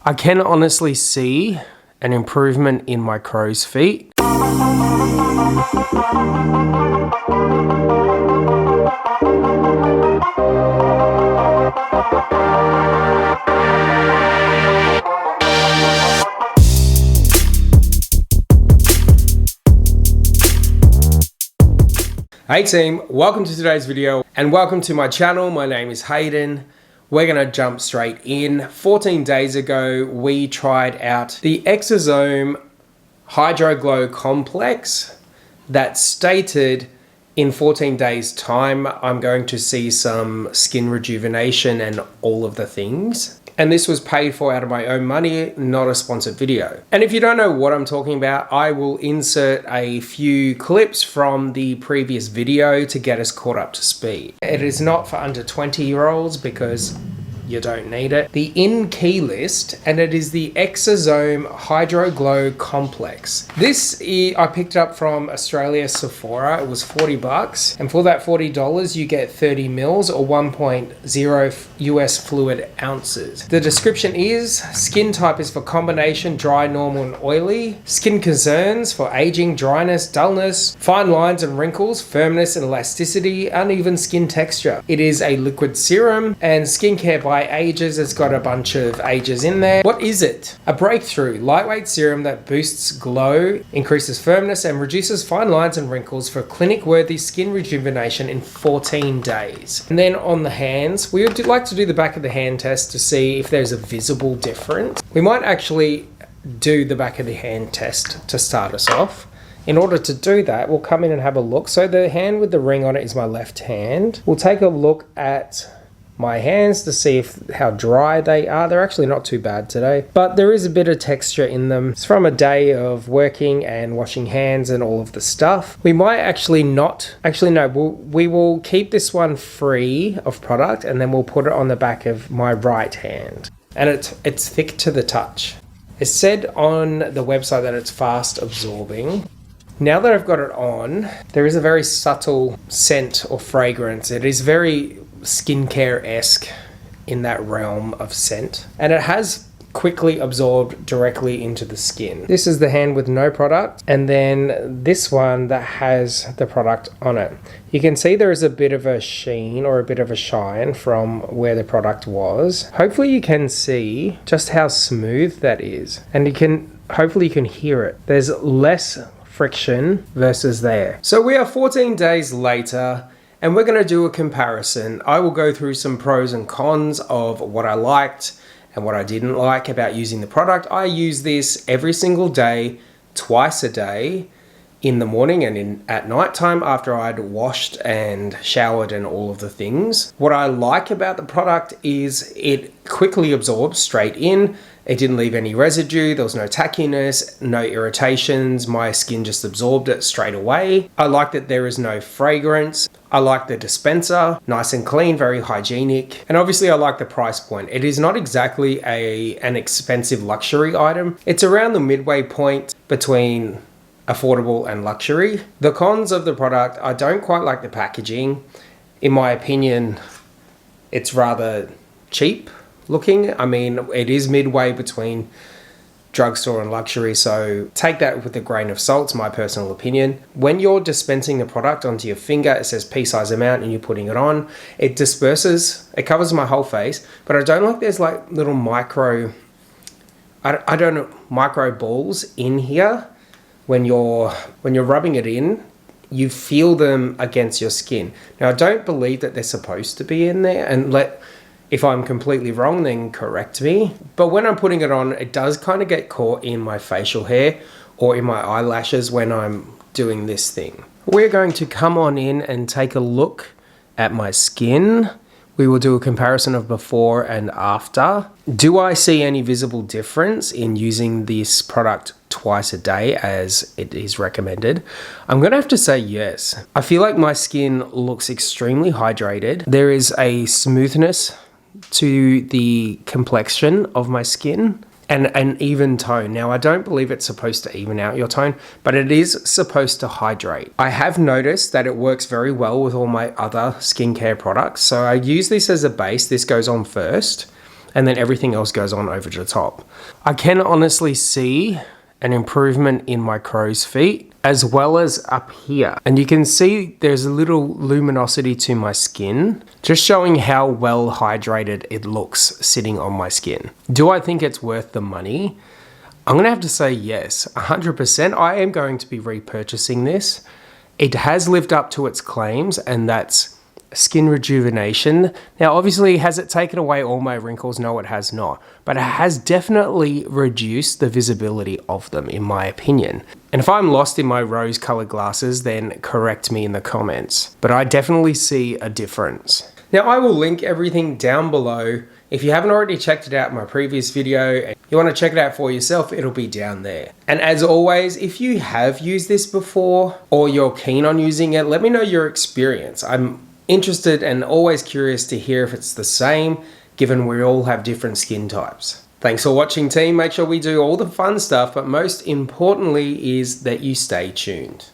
I can honestly see an improvement in my crow's feet. Hey team, welcome to today's video and welcome to my channel. My name is Hayden. We're gonna jump straight in. 14 days ago, we tried out the Exosome Hydro-Glow Complex that stated in 14 days time, I'm going to see some skin rejuvenation and all of the things. And this was paid for out of my own money, not a sponsored video. And if you don't know what I'm talking about, I will insert a few clips from the previous video to get us caught up to speed. It is not for under 20-year-olds because you don't need it. The InKeyList, and it is the Exosome Hydro-Glow Complex. This I picked up from Australia Sephora. It was 40 bucks. And for that $40, you get 30 mils or 1.0 US fluid ounces. The description is, skin type is for combination, dry, normal, and oily. Skin concerns for aging, dryness, dullness, fine lines and wrinkles, firmness and elasticity, uneven skin texture. It is a liquid serum and skincare by ages. It's got a bunch of ages in there. What is it? A breakthrough lightweight serum that boosts glow, increases firmness, and reduces fine lines and wrinkles for clinic-worthy skin rejuvenation in 14 days. And then on the hands, we would like to do the back of the hand test to see if there's a visible difference. We might actually do the back of the hand test to start us off. In order to do that, we'll come in and have a look. So the hand with the ring on it is my left hand. We'll take a look at my hands to see how dry they are. They're actually not too bad today, but there is a bit of texture in them. It's from a day of working and washing hands and all of the stuff. We might actually not, we will keep this one free of product and then we'll put it on the back of my right hand. And it's thick to the touch. It's said on the website that it's fast absorbing. Now that I've got it on, there is a very subtle scent or fragrance. It is very skincare-esque in that realm of scent, and it has quickly absorbed directly into the skin. This is the hand with no product, and then this one that has the product on it. You can see there is a bit of a sheen or a bit of a shine from where the product was. Hopefully you can see just how smooth that is, and hopefully you can hear it. There's less friction versus there. So we are 14 days later, and we're going to do a comparison. I will go through some pros and cons of what I liked and what I didn't like about using the product. I use this every single day, twice a day, in the morning and at night time after I'd washed and showered and all of the things. What I like about the product is it quickly absorbs straight in. It didn't leave any residue, there was no tackiness, no irritations, my skin just absorbed it straight away. I like that there is no fragrance. I like the dispenser, nice and clean, very hygienic. And obviously I like the price point. It is not exactly an expensive luxury item. It's around the midway point between affordable and luxury. The cons of the product, I don't quite like the packaging. In my opinion, it's rather cheap looking. I mean, it is midway between drugstore and luxury, so take that with a grain of salt. It's my personal opinion. When you're dispensing the product onto your finger, it says pea-size amount and you're putting it on. It disperses, it covers my whole face, but I don't like there's like little micro balls in here. When you're rubbing it in, you feel them against your skin. Now, I don't believe that they're supposed to be in there, and if I'm completely wrong, then correct me. But when I'm putting it on, it does kind of get caught in my facial hair or in my eyelashes when I'm doing this thing. We're going to come on in and take a look at my skin. We will do a comparison of before and after. Do I see any visible difference in using this product twice a day as it is recommended? I'm gonna have to say yes. I feel like my skin looks extremely hydrated. There is a smoothness to the complexion of my skin and an even tone. Now, I don't believe it's supposed to even out your tone, but it is supposed to hydrate. I have noticed that it works very well with all my other skincare products. So I use this as a base. This goes on first. and then everything else goes on over the top. I can honestly see an improvement in my crow's feet as well as up here. And you can see there's a little luminosity to my skin, just showing how well hydrated it looks sitting on my skin. Do I think it's worth the money? I'm gonna have to say yes, 100%. I am going to be repurchasing this. It has lived up to its claims, and that's skin rejuvenation. Now, obviously, has it taken away all my wrinkles? No, it has not. But it has definitely reduced the visibility of them, in my opinion. And if I'm lost in my rose-colored glasses, then correct me in the comments. But I definitely see a difference. Now, I will link everything down below. If you haven't already checked it out in my previous video, and you want to check it out for yourself, it'll be down there. And as always, if you have used this before, or you're keen on using it, let me know your experience. I'm interested and always curious to hear if it's the same, given we all have different skin types. Thanks for watching, team. Make sure we do all the fun stuff, but most importantly is that you stay tuned.